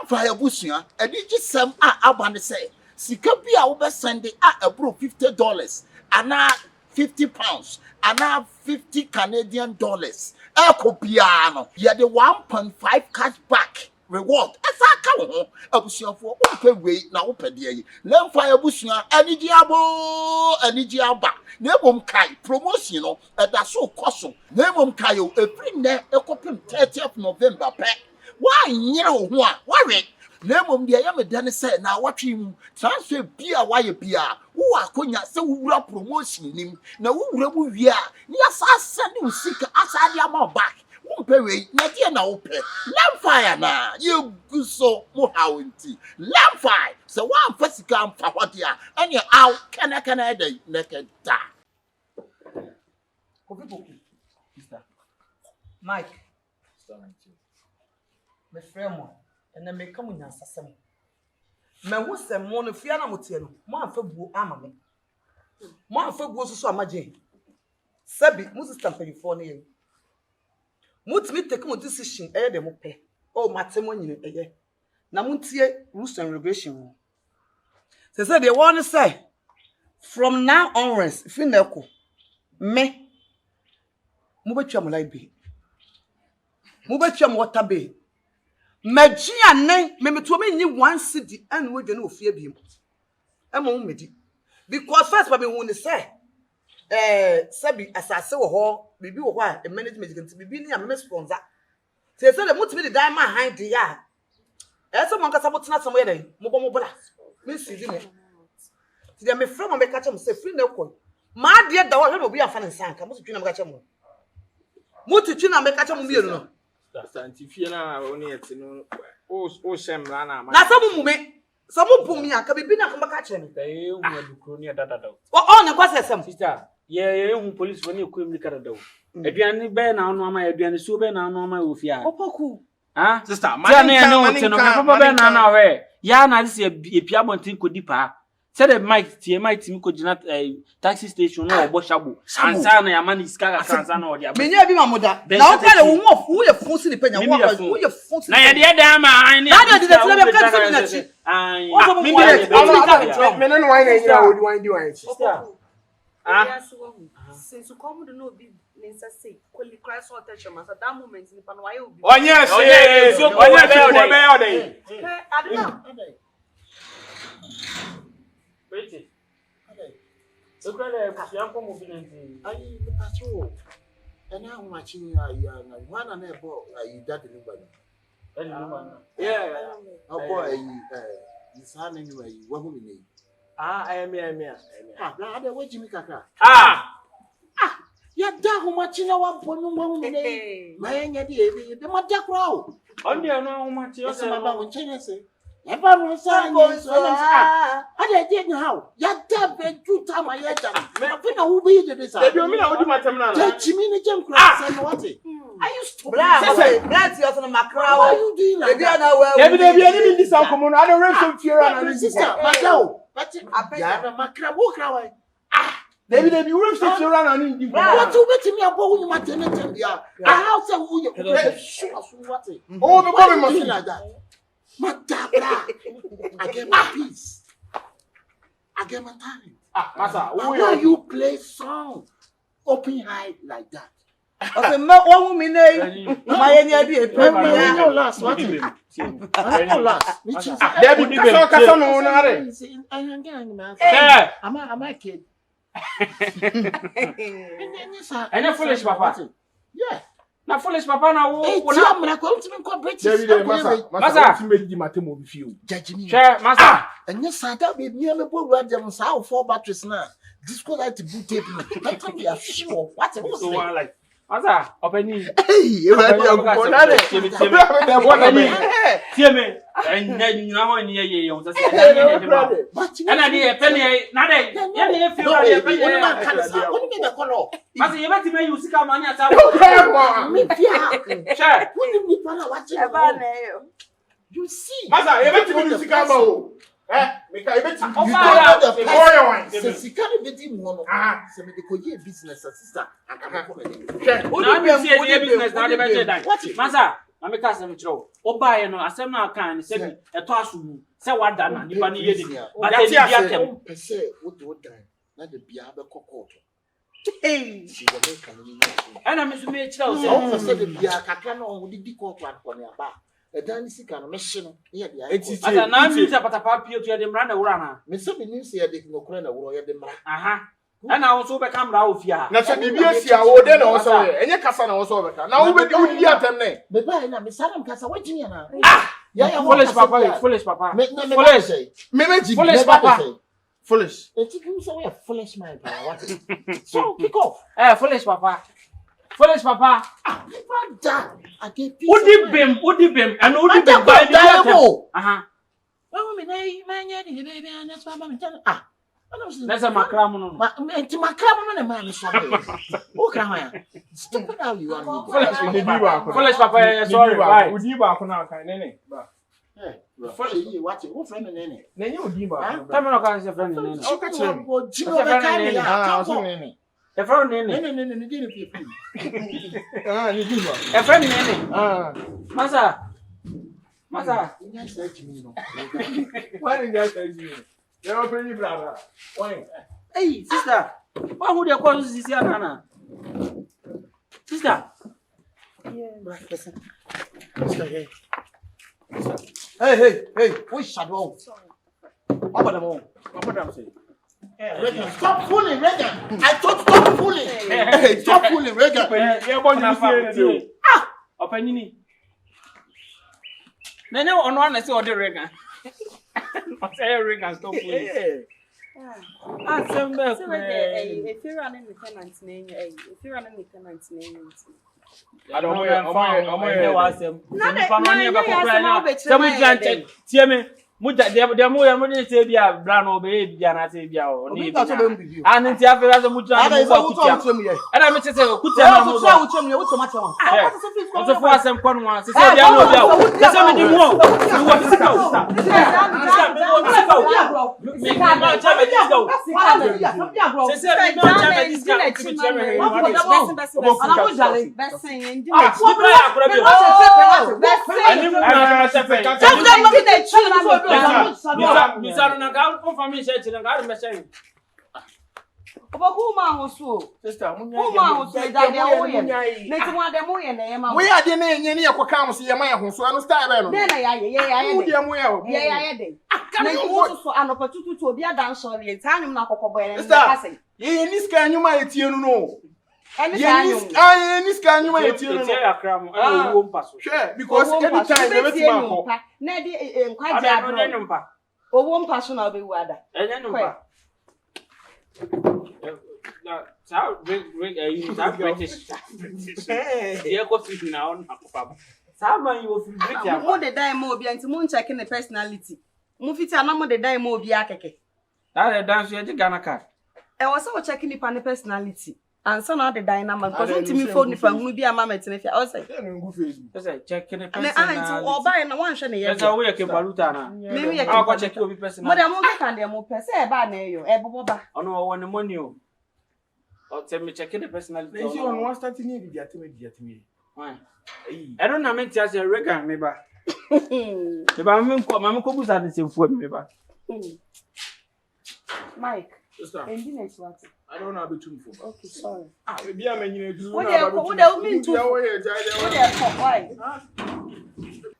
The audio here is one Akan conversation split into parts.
fire busia, and it just some abande say. Sikapia over Sunday abroad $50 and now £50 and now $50 Canadian. Eko piano, you the 1.5 cash back reward. As I come home, abusia for open way na open there. Learn fire busia, any diaba. Name kai promotion no that's so costly. Name kayo every net a 30th November. Why you why Name the Yama Dennis said, now what him transfer beer, why a beer, who are conya so we promotion him. Now who we are, yes, I send him sick outside your back. Won't pay, not yet now pay. Lamp fire now, you good so more how indeed. Lamp fire, so one first come for what you are, and you're out, can I day naked die. Mike, my friend. And then may come in and say, "Man, what's the morning? Fiana Mutiano, one for Boo Amame. One for goes to Samaji. Sabi, Moses Tampay for name. Mut me take more decision, eh, the mope. Oh, matrimony, eh, Namuntia, rules and regulation. They said they want to say, from now onwards, if you know, me, Mubacham like be. Mubacham water be. Magia name, maybe to me, one city and we don't fear him. I'm on me. Because first, Baby won't say, Sabi, as I saw her, maybe why a management can be near a sponsor. They said, "What's me the diamond behind the yard?" As someone got about somewhere, Mobile, Miss Sidney. They may from a catch him, say, free no coin. My dear, the one will be a fan and sank. I must be a catch him. Mutuchina make catch him. Santifina only at no Sham Rana. Now, some put me, I can be not come catch him. They will do near that. Oh, no, what's some sister? Yeah, police when you couldn't look at the door. Adrian Ben, now, no, my Adrian is so bad, now, no, my Ufia. OPOKU. Ah, sister, my name, Yana, this is a Piamon thing could deeper. Said that Mike, TMI, could not a taxi station or Boshabu. And Sana, money is Kaga, or the May never be my mother. Now, tell a woman who you're forcing the penny. Who you're forcing. Now, the other man, I did the since you come to know business, say, could you cry so attention at that moment in the Panoyo? Oh, yes, I don't know. Wait. So, young moving. I the patrol. And now watching one and a boy, you that anybody. Yeah, oh boy, you son anyway, what woman name? I am here. Ah, the way Jimmy Kaka. Ya da ho ma chi na wa ponu mo ne. Ma nya de be ma da crowd. On the no ho ma chi o se ma ba won chen se. E ba ro sa ni so na sa. A de je how. Ya da be ju ta ma ya da. Me fi na wo be de sa. E bi o mi na wo di matem na. Ja chi mi ni jam crowd se no what. I used to Blast you on my crowd. Why you doing like that? Debbie, any this come I don't run some fear and sister. Madao. But ya na makrabo crowd. Debbie, you run some fear and in. What you bet me about you maternity ya. I have say who you sure what. Oh, the boy must like that. Madabra. I get my peace. I get my talent. Master, why you play song open high like that? Okay, one woman name. My idea. No last. What? No last. Debbie, I'm a kid. And a foolish papa. Yeah. Now foolish papa now. I'm not going to incorporate Master, made the matter with you. Judge me. Master. And yes, I don't be near the board where them how 4 batteries now. This could like to boot tape. I can't be sure what it was like. Master, open it. Hey, you have me. And then now in ye, and I did a penny. Not a color. Master, you let me use come on yourself. You see, Master, you let me use come. Make I bet you can't be doing one. So make business assistant. Now you see a business now. Master, na me ka asem kiro oba ye no asem na kan se bi eto asu se wada na nipa ne ye de but e bi atem pese what dan na de bia be kokot Hey. si go make kan ni ana me so me kira o se o pese de bia kakra na o di kokot akọ ne aba e dan ni sika no me hye no ye de ayi asa na mi se patapa pio to ye de mra na wura na me se me nim se ye de nokura na wuro ye de mra aha ana wo so be kamra o fia na se bibia si a wo de na wo so ye enye kasa na wo so be ka na wo be di atem ne me ba na me saram kasa wajini na ya foolish papa me foolish me meji foolish papa foolish it's you so we are foolish man what so kick off foolish papa da I get udi bem and udi bem by the atem aha well me na nya ni baby and that's why me tell let's a makram no enti makram no na man so o kra ya stupid how you are me foolish papa sorry right udi ba ko na kan nene ba foolish you watch who friend nene na nye udi ba tell me no can say friend nene o ka chere o jino be kan ya ah so nene e friend nene nene di ni pipi ni di ba e friend nene masa nya say jimi no why did I you you are pretty brother why hey sister why would you call this ana sister Hey, we shadow. Papa them say. Regan, stop fooling, Regan. I told stop fooling. Hey, stop fooling, Regan. yeah boy you see opanini nene ono ana say ode Regan o say Regan stop fooling asem be so if you're running with tenants name if you're running with tenants name I don't know wasem nipa no ne be kokra na say mu giant tie me mu de mu ya mu ne say bia bra no be bia na say bia o ni an nti afira say mu giant mu kutia ana me say kutia na mu o so for asem kon wa say bia no bia say me di mu o wo fisika o me ma cha be disco say me ma cha be disco me cha me Opoku ma hoso sister munya we are the na enye yakoka am se ye man hoso anu style be no na ya wo de mu ya wo ye de na you so anopetutu obi adan so le tanum na kokobo ye sister ye ni ska anyuma etie nu no ye ni ska anyuma etie nu no akram wo mpaso sure because anytime they bet ma ko na di nkwaje adro owo mpaso na obewu ada enye no mpa How British? Yeah, go fit now on papa. Sama you fit British. Mo de dai mo obi anti mo check the personality. Mo fit ana mo de dai mo obi akeke. That dance you Ghana card. E was so checking the personality. And so now the dynamic because until me phone nipa hunu bi ama metene fi. I was like, go Facebook. Say checking the personality. personality. And anti oba na wan hwe ne ye. That's how we can baluta na. Me ye I go check obi personality. Mo de mo ka de mo pese e ba na eyo. E bobo ba. Ono won money o. O tell me checking the personality. If you on one start ni di atime. Why? I don't know me tia say Regan me ba. Me ba me ko busa de semfu me ba. Mike. Sister. I don't know about too for. Okay, sorry. Be am nyina du. What dey mean to? What dey talk why?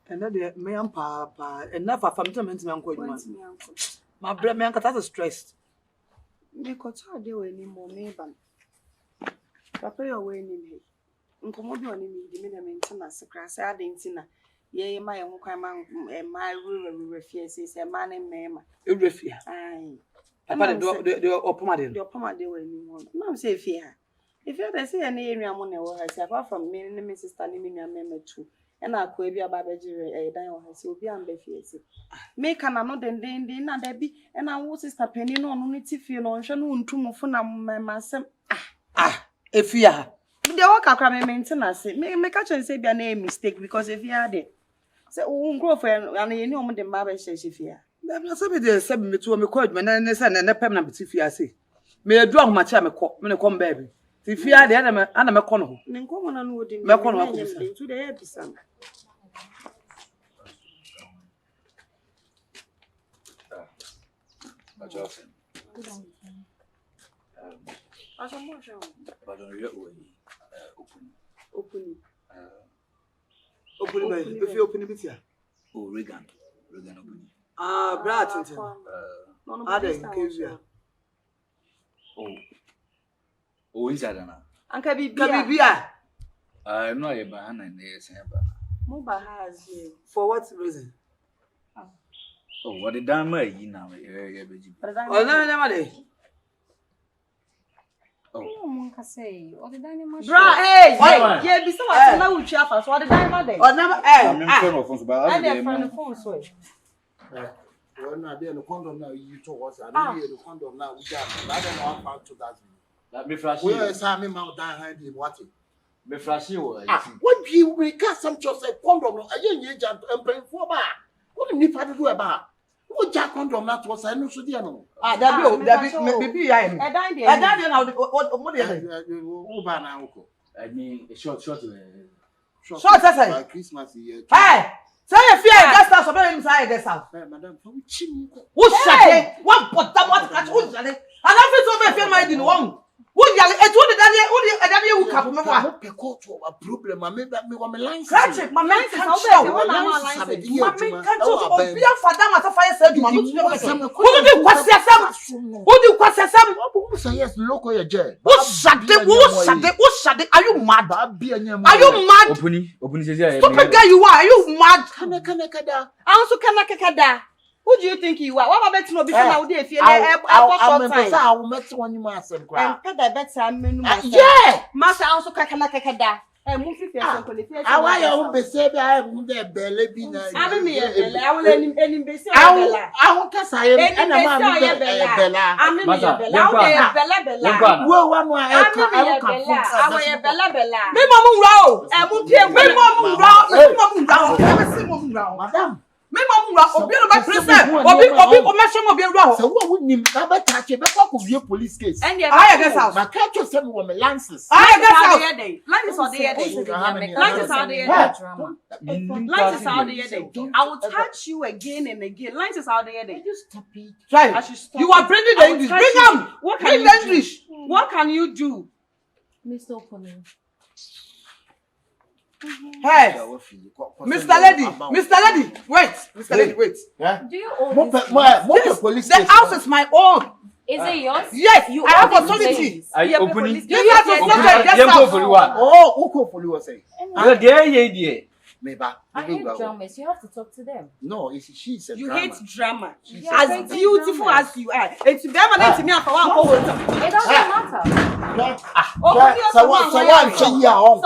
And that me am papa enough of family me anko adwuma. My brother me anka that stressed. Me ko ta de we ni mo me ban. Papa yo we ni me. Nkomo bi oni mi di me na me ntina sekra say adenti na. Ye ma ye ho kwan ma refie say ma ne me ma. Refie. Ai. Papa the opomade. The opomade we ni mo. Na say fie ha. If you dey say na enua mo na wo ha say apart from me and my sister ni me nua me too. And I could be about a dan or has be ambitious. Make an another day, na there be, and I was sister penny on unity feel on Shannon to move for myself. If you are the work I maintenance, make catch and say be a name mistake because if you are there, say, won't grow for and you know the mother says if you are. Somebody there said me to a court, man, and a permanent if you say. May I draw my chair, me come baby. If you are the enemy, and I'm a corner. Then come on and would me corner to the episode. Open if you open it here. Oh, Regan open. Brat. Oh, inside now. Anka bibia. No, I bahana and yes, Mobile has For what reason? oh, what the damn way you now? Oh, no. Oh, say, or the dynamite. Bra, hey, yeah, be so much now with Chiafa, so the dynamite. Or never, I'm in front of phones, but I did from the phone, so. Well, now they're the condom now. You told us, I don't hear the condom now. We got, I don't know how far to that. Let me flash Where you. is Sammy Mount down him? What? Me flash you. What do you got some just a condom? I didn't age and paying for bar. What do you need to do about? What Jack condom that was I know so dear no. Maybe I am. I died now. What Over I mean, a short. Short, I Christmas year. Hey! Say if you are guest house, or not inside guest house. Madam, for which you Who shut it? What put them what catch who shut it? And I feel my in one. Who yell it? Who did you come from? A problem. I made that me one line. Scratch it, my man can't show. My man can't show. Be a father at a fire said, who do you question some? Who do you question some? Who say yes, local your jail? Who shut it? Who shut it? Are you mad? Are you mad? Open says, Stupid guy you are you mad? Kanakada. Also kanakada. Who do you think you are? What about no before now? If you're I will met one you must have cried. Yeah, Master also kanakada. And move if you're how I own the same. I am there, belly. I'm me, I will end in Bessie. I won't cast I am, and I'm Bella. I'm Bella. Well, one way I will Bella. Me mama row. And me mama row. Madam. Me mama row. Obi no ba present. Obi o mention obi row. So what would him never touch a back police case? And I guess house. My catch yourself with my lances. I guess house. Lances are there. Lances are there. Drama. Lances are there. I will touch you again and again. Lances are there. Right. You are bringing the English. Bring them. Bring the English. What can you do? Mr. Opening. Hey, Mr. Lady, wait, Mr. Lady, wait. Do you own this? The house is my own. Is it yours? Yes, You I have own authority. Are you opening? You have to stop the guest Go house. for one. Oh, who call for you say? Yeah. Maybe. I hate dramas. You have to talk to them. No, she's a You drama. hate drama. Yeah, As hate beautiful dramas. as you are. It's permanent to me for one whole It doesn't matter. So what say ya on?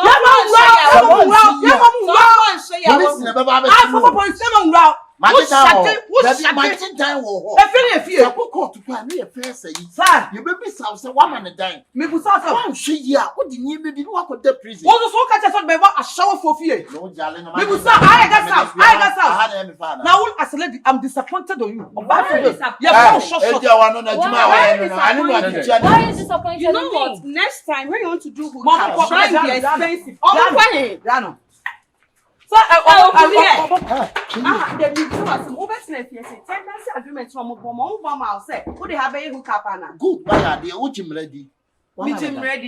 Police never have my time will court to plan me a fair say, sir, you baby sounds a woman a dime. Maybe some She ya, what did you be walk with the prison? what so catch us on a shower for fear. No, darling, Maybe sir, I got out. Now as a lady, I'm disappointed on you. Why are you disappointed? You know what? Next time when you want to do hookah, try and be expensive. Oh, the people are some oversnap. Yes, tendency agreement from Obama say, who they have a hookup and good, by the Uchim ready. meeting ready.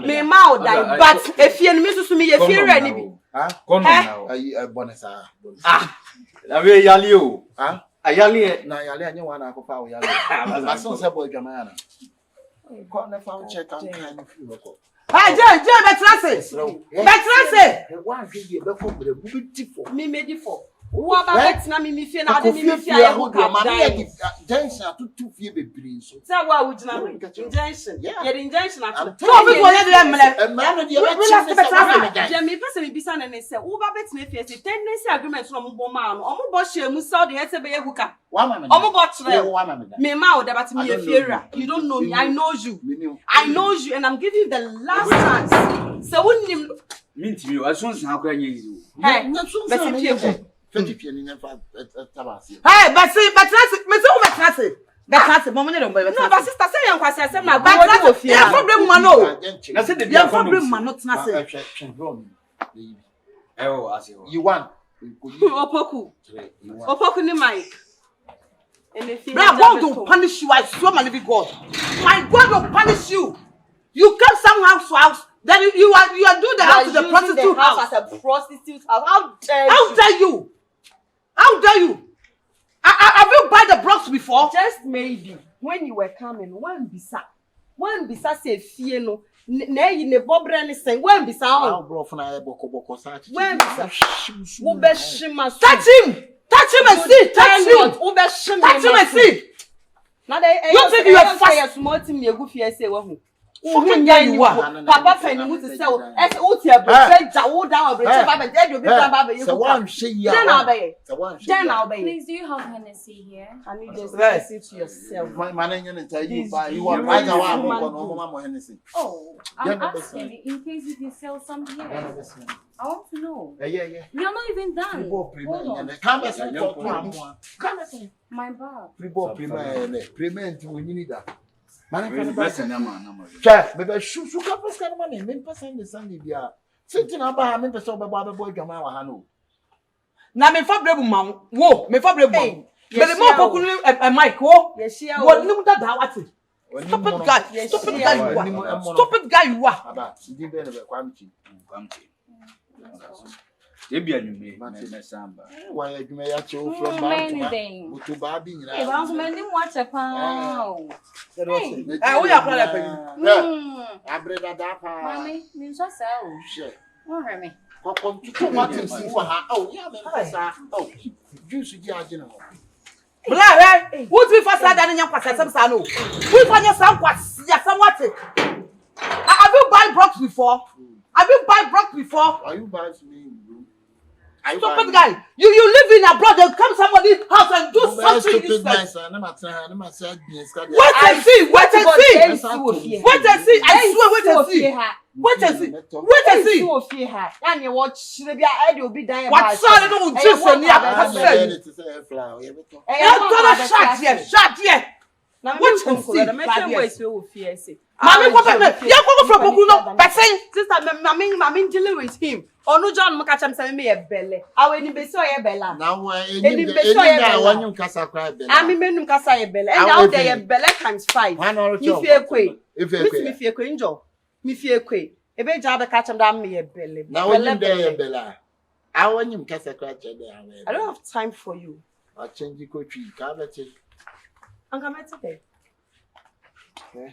Me mouth die, but if you miss me, if you're ready. Bonesa. I will yell you. I yell it. Now, you want to go out. My son's a boy, Jamana. Corner found check on kind of you. Hey, Jay, Betrase. One video before the beautiful. Me made it for. Who about na me fear na I me didn't fear fear hook who up die. Jensen to fear the prince. Say why would na injunction. Yeah, the injunction actually. So we go there A man of the Jamie person be bisa na say who ba bet na fear say tendency agreement from Obama no omo bo share mu say the say be hook up. Omo bo tire. Me ma o da but me fear. You don't know me. I know you. I know you and I'm giving you the last chance. So when you Mint you, as soon as how can you? hey, let's see. Hey, but see, Betrase, mama no be No, but sister say you kwase say na Betrase fear. yeah, problem man no. I said the Yeah, problem man not na say. Oh, as you want Opoku. Opoku ni mic. God will punish you. I swear my living God. My God will punish you. You come some house to house. Then you are doing the house to the prostitute house. As a prostitute house. How dare you? How dare you? Have you buy the blocks before? Just maybe when you were coming, one bisa say fie no. Na yi ne bobre ni sen one bisa on. Bro for na boko sa. One bisa. Wo be shima. Touch him and see. Touch him. Wo be shima. Touch him and see. Na dey you think you are fast? Small team ye go fie say wo hu. Fucking guy you are. Papa Penny who to say, "Eh, who to break down, Baba, dead you be Baba, you go." Then I'll be. Please, do you have Hennessy here? Can you just listen to yourself? My name tell you by you are right now. I'm Hennessy. Oh, I'm asking in case if you sell some here. I want to know. Yeah. You're not even done. Hold on. My bag. Prement we need that. Check, baby, shoot, first kind of money. Men person the Sunday bia. Something about men person boy jama wa hanu. Na me fa brebu ma wo, me fa brebu ma. Me le mo opoku ni e mic wo. Wo ni mu da wati. Stupid guy you are. Aba, ndi be ne be kwamchi. Ebia nyume me samba. Why adwuma ya che o from ba. Mutu ba bi nyina. E ba so me ni mo ache pa. Wo ya kwa la pa ni. Abreda da pa. Mami, mi so sa o. She. Won hear me. Kokon tutu mati si wa ha. Oh, ya me pesa. Oh, juice ji age no. Bla we, wo ti fa sa da nya kwasa sem sa no. Wo fa nya sa kwasa ya sam what? Have you buy blocks before? Have you buy blocks before? Are you buying me? Stupid guy, you live in abroad. They come somebody's house and do something useless. Wait and see. I swear, wait and see. What's all the juice in here? Shut here. What you see? Mommy, what from Opoku no. Sister, mommy dealing with him. Onu John mo catch am say me e belle. Awe ni be so ye bella. Now any when you kasa cry belle. Ami menum kasa ye belle. And now there ye belle times 5. Mi fie kwe. Mi fie kwe njo. Mi fie kwe. E be ja be catch am that me ye belle. Now when you there ye belle. I want you kasa cry there. I don't have time for you. I change you coach ka beti. Ankamete there.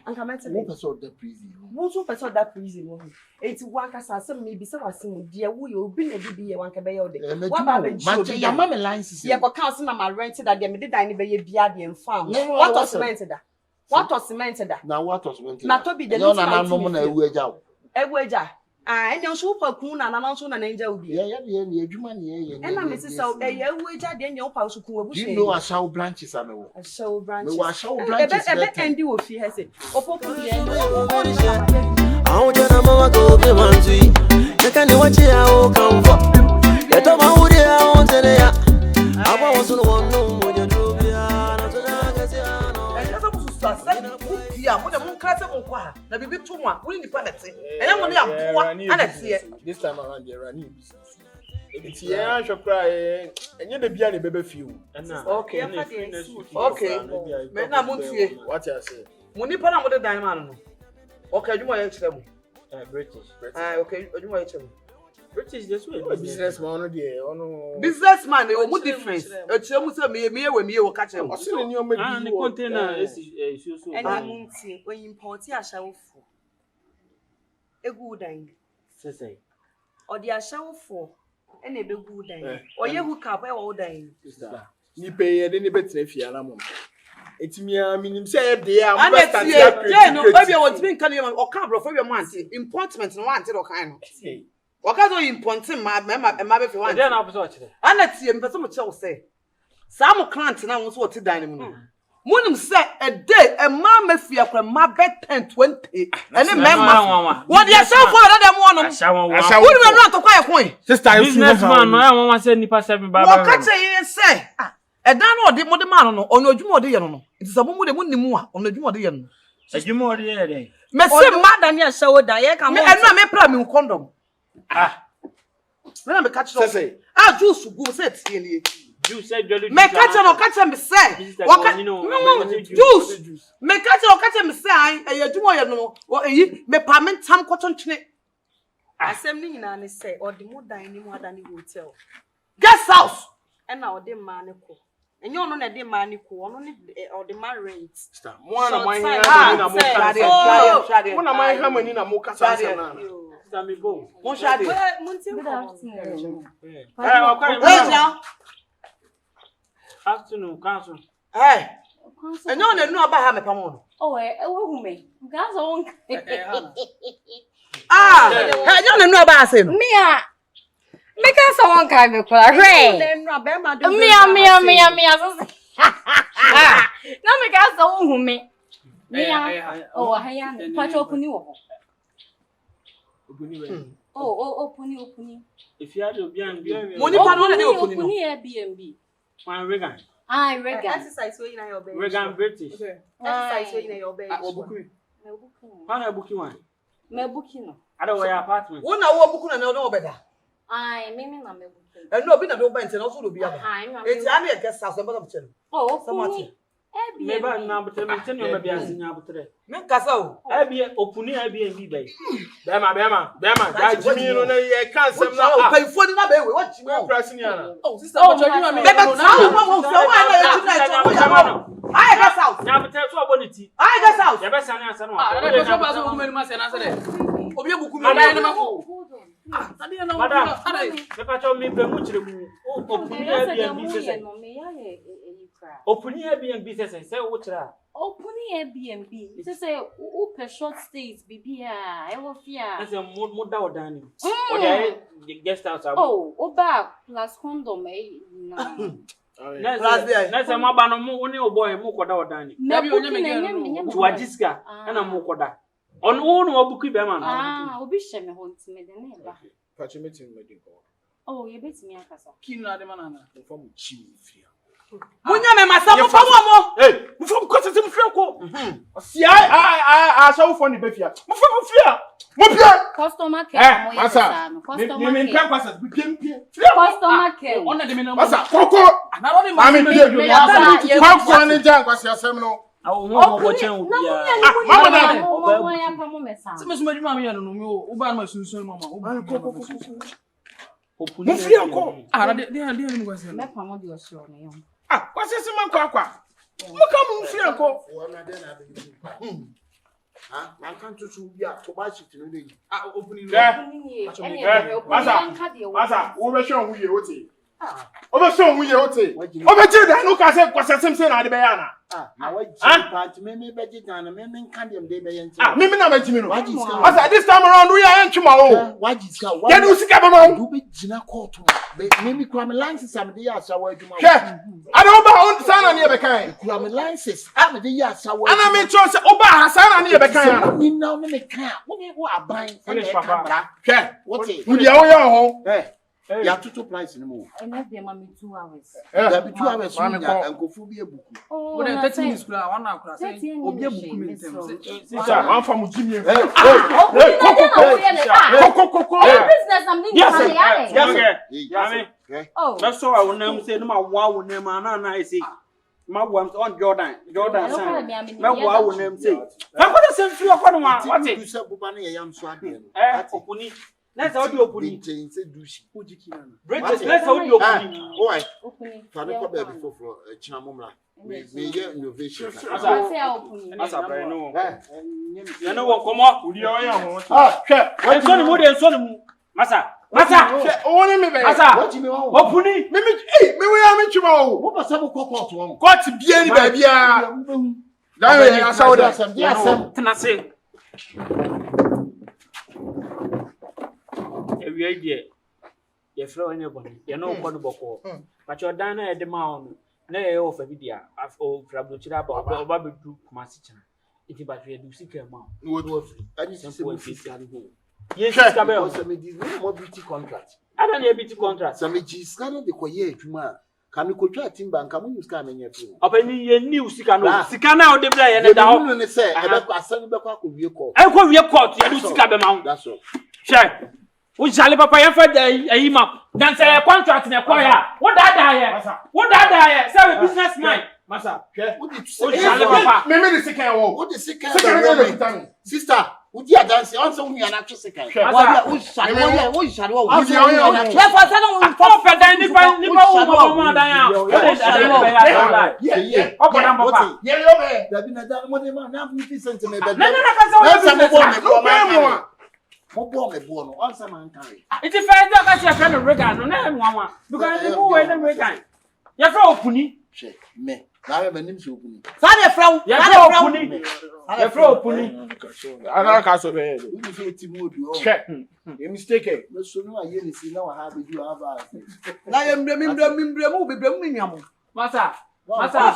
Ankamete What person that prison? What person that prison? It's work as some maybe some dear who you been a BB one can be all day. What about your mamma lines? Yeah, but council am rented that they did I never be and farm. What was cemented that? What was cemented that? Now what was cemented? Not to be the no a wager. I know super coon and also an angel. Yeah, and I'm Mrs. So a wager, then your house who you know I shall branches. I shall branches. I shall branches. And you will see her say, OPOKU. I want your mama go be one to you. You can't watch it. I will come for. You told my woody. I want to say, I want to know what you do. Yeah, when the moon crash on qua, the baby too much, we need penalty. And I'm only up this time around the running. It's here, I shall cry, and you're the beer baby few. Okay, men, I won't see what I say. When you put on with the diamond. Okay, you might tell me. British. Okay, you might tell me. British, this way. Businessman, dear. Businessman, they will difference. It's almost a me when me will catch him. And the container is so. And when you import your shower for a good dine. Say. Or the shower for any big good dine. Or you hook up all dine. You pay any better if you are. It's me, I mean, say, dear, I'm not no, maybe I want to be coming or cabro for your man. Important and wanted or kind. What are you important, my mother? If you want, then I'll watch it. And let's see, but some shall say. Some clients now was what to dining room. Moon said a day, a mamma fear from my bed 10-20. And a member. What you shall for another one? I shall not to quite a point. Sister, businessman, no one said Nipa 7 Baba. What can I say? A dan or the mother man on your Jumo de Yano. It's a woman that wouldn't move on the Jumo de Yano. A Jumo de Monsieur Madania show that I may prime condom. When I catch say, I just go set Juice said jolly. Me catch me say. Juice. Me catch me say I do what you know. What me payment time cotton chine. Assembly nyina ne say or the more dining more than the hotel. Guest house. And now the man ko. And you no na the man ko, ono ne or the man rent. One of my One of my hammer in a mocha na. Sammy Bo. Mon shade. Good afternoon. Afternoon, council. Hey. And you know about how me pamon. Oh, who me? Gas on. Ah, hey, you know about say. Mia. Make us someone kind of right. Mia. No, make us who me. Mia. Oh, I am. Patch open you. Oh, open. If you had to be on Money pan open Airbnb. one Regan. I reckon. Exercise way in your bed. Regan British. Exercise way in your bed. How booking one? Me booking. I don't wear apartment. One hour book na no better. I me na me booking. And no be na do buy and also do be aba. It's any guest house about to tell. Oh, Somebody. Never now, but I'm telling you, maybe I'm seeing you. Me kasa o. Open Airbnb bay. Bema. That Jimmy no na can't say now. Pay for na be we what you no pressing you. Oh, sister, what you doing? Bebe, I guess house. Now but tell so bonity. I guess house. You better say answer no. Ah, na so pass o kuma ni say na say there. Obi ebuku me na ma ko. Ah, tadi na Madam, arai. me pa cho me be mu chire mu. Open Airbnb say. Open Airbnb say wo chira. Open Airbnb. Say open short stays bibia. E wo fia. I say mo da odani. O dey guest house. Oh, oba plus condom na. Let's say my bano mo oni oboy mo koda odani. Na bi onye me To Ajiska na mo koda. On who no obuku be man. Ah, obi hye me ho ntime de na ba. Patch meeting me go. Oh, ye betimi akasa. Kin na de manana. From chi fia. Munya me masa mo mo. Hey, mo from kwase tem fia ko. Si I saw for ni be fia. Mo from fia. Mo pia. Customer care mo ye sa no. Customer care. Me kwase bi pia. Customer care. Ona de me na. Masa koko. Na ro de Ma me pia do. Kwa ni jan kwase asem no. Awo mo bo chen u bia. Mama na. Oba ya pa mo mesa. Se me suma djuma me ya no me o ba ma sunsun mama. Open Mo fia ko. Ah, de ni mo kwase. Me pa mo de o show me yo. Ah, kwase se man kwa. Mo ka mo fia ko. Ah, man can't to be a tobashi to do. Ah, opening. Masa, wo be show hu ye oti. O be show hu ye oti. O be je da no ka se kwase sem na de be ya na. Ah, na wa ji part me be ji dan me kan dem de be yen. Ah, me na ma ji mi no. Waji ska. Masa this time around we are ntuma o. Waji ska. Ya do sika be ma. Du be jina court. Me kwa me license am de ya sawa aduma. She. Ada o ba on sana na e be kan. Kwa me license am de ya sawa. Ana me cho se o ba hasana na e be kan ya. Ni na me kan. Wo me wo aban. Finish papa. She. What is? Wo dia o ya ho. Ya tutu price ni mo. enough dey mama 2 hours. Da bi 2 hours mo ya enkofu bi ebuku. Oh, Wo de 30 minutes kura wana akura say obi ebuku me ntem. Sister, wan fa mu jimi. Koko. Business am need money. Yes. Oh. That's so I will name say no ma wa name na say. Ma wa on Jordan san. Ma wa name say. Fa ko say free ko no ma. What You say buba na yam so ade no. Opuni. Let's how do opuni. Say dushi. British, let's how do opuni. Oh, Opening. fa me ko be before for china momla. Me ye innovation. Asa bre no. Ya no won komo. Odi o ya ho. Ah, hwe. Enso ni mu de enso ni mu. Masa. O ni me be. Masa. What me won? Opuni. Me we ya me twuma o. Wo ba sa mo court won. Court bia ni ba bia. Da we ya sa o da. Yes. Tenase. Ewi idea. Ye flow any body. Ye no ko no boko. But your dana e de ma on. Na ye o fa bidia. O frabdo chira ba oba be du kumasi china. Iti ba ye du sika ma. Wo free. Ani se mo free kan ho. Yes, sika be o. So me dis no more beauty contract. Ada na beauty contract. So me ji sika de ko ye adwuma. Ka me ko twa timba nka mo use ka me nya free. Opani ye new sika no. Sika na o de bla ye na da ho. No say e be ko asan be ko akowie court. E ko wie court ye du sika be ma ho. That's all. Share. wo jale papa ya fa ayi ma dan say contract na kwa ya wo da ye say businessman masa wo jale papa me the second wo What the second sister? Would you dance? Answer me an actual second. Wo shade wo answer man carry. It's a fair job as your friend of Regan, no name, Mama, because they go away the Regan. You're from Puni. Me. Now I have a name to open. Sane from You're from Puni. You're from Puni. Ana ka so be. Who you say Timodu? Check. You mistake. No so no I hear see now I have you have na ye mbrem wo bebrem nyamu Masa. Masa,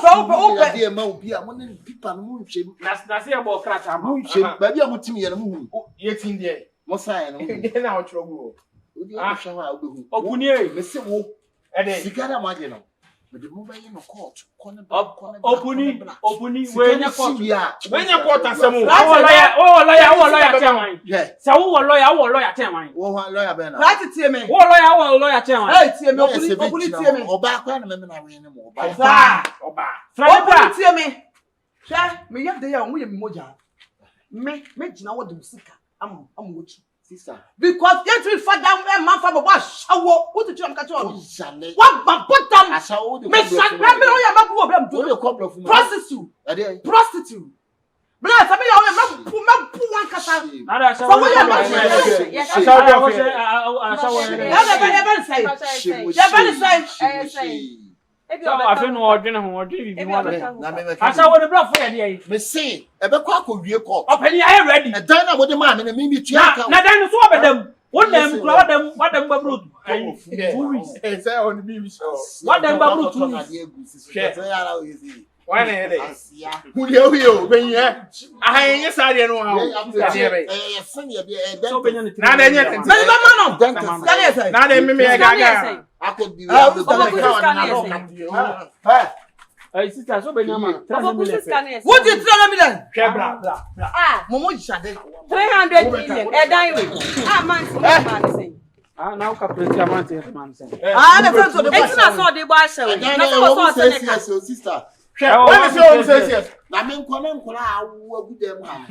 dear man, be a money people moon ship. Na say about crash am. Moon ship, baby, I'm to me and moon. Yet in there. Mosa, Then how trouble. Opuni. Missing wo. Ede. Sigara magino. But the mobile in a court. Opuni. When you court. When you court asemu. Lawyer chairman. Yeah. Say lawyer chairman. Wo lawyer be na. right tie me Lawyer chairman. hey tie me opuni tie me Oba kwa na me na we ne mo oba. Oba. opuni tie me hwe me yam de ya wo ye moja me gina wo de musika am wochi Sister. because yet we father man fa baba shawo wo tutu am ka che o Jale. wa ba potam Ashawo de. me shak na me o ya ba bu obram Do do the couple of prostitute Ade. me na sabi ya o ya me pu wan kasa Nada so wo ya ba I feel no ordinary ho ordinary bi mo Na me asa wo de bra for ye dey me say ebe kwa akọwie court. opani I ready E dan na wo de ma me na me tua ka. na dan so obedam wonam kura wadam babru 2 weeks Eh say on be so. wadam babru 2 weeks Why na dey? Huyo ben ye. Ahan ye sare no ha. so benya ne Na da nye me ba mano Na da me gaga. sister so benya ma 300 million what you 300 million Bra. momo jade 300 million. Dan we. Man say. now calculate amount man say the friends of the It's not so they buy show. Na so sister. When is your say Na me nkora awu agudem ha.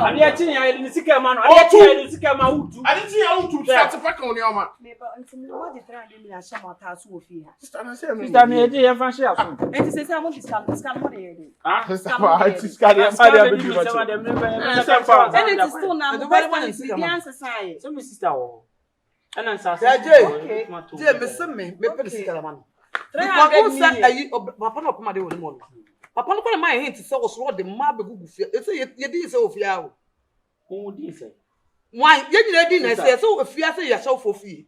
Abi a tin ya ni sika ma no abi a tin ya ni sika ma wutu I didn't see how to certificate on your man. Me ba ntimi what the 300 million shama ta so ofi ha. Sister na say me. sister me dey ya fan share so Enti say am discount mo dey dey. Sister ba sister dey fa dey be do. And it is still now the answer say. so me sister wo ana nsa je me se me pe sikala man 300 million. ayi papa no pama de wo mo papa no kwa ma hint say wo so de ma be gugu fie e say ye di say ofia o who dey say wan ye nyina di na say so ofia say ya show for fie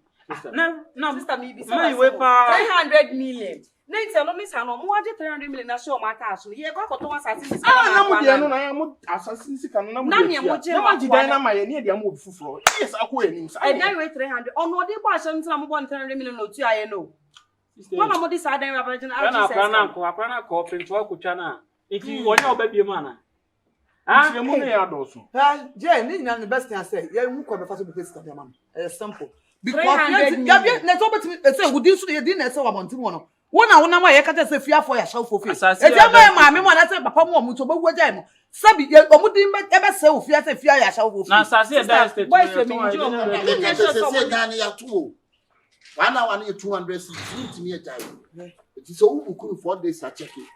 na Sister me be my we pa 300 million. Nti no miss no mo age 300 million na show ma ka so. Ye kwa koto wan assassin. Na mo dia no na mo assassin sika no na mo. Na me mo je na ma jidan na ma ye ne dia mo obi fufuro. Yes akọ enim sa. E dan we 300. Ono de gba asem ntina mo bon 300 million no tu aye no. Mama mo di sa dan we virgin out. na akwana ko pinto akotwa na enti wonya obabie mu ana Ti mo ne ya do so. je ni nyina the best thing I say ye hu ko be fa so be face ka man simple because 300 ya bi na to bet say wudi so ye di na say wa bonti mo no wona wona ma ye ka say fia for ya show for face e je ma me mo na say papa mo mu to be gwaja mo sabi ye omudi e be say ofia say fia ya show for face na sase e da state boys we me njo mo. Say dan ya tuo. 1 hour na 200 cedis ntimi e jai. It is so ukuru 4 days a check it.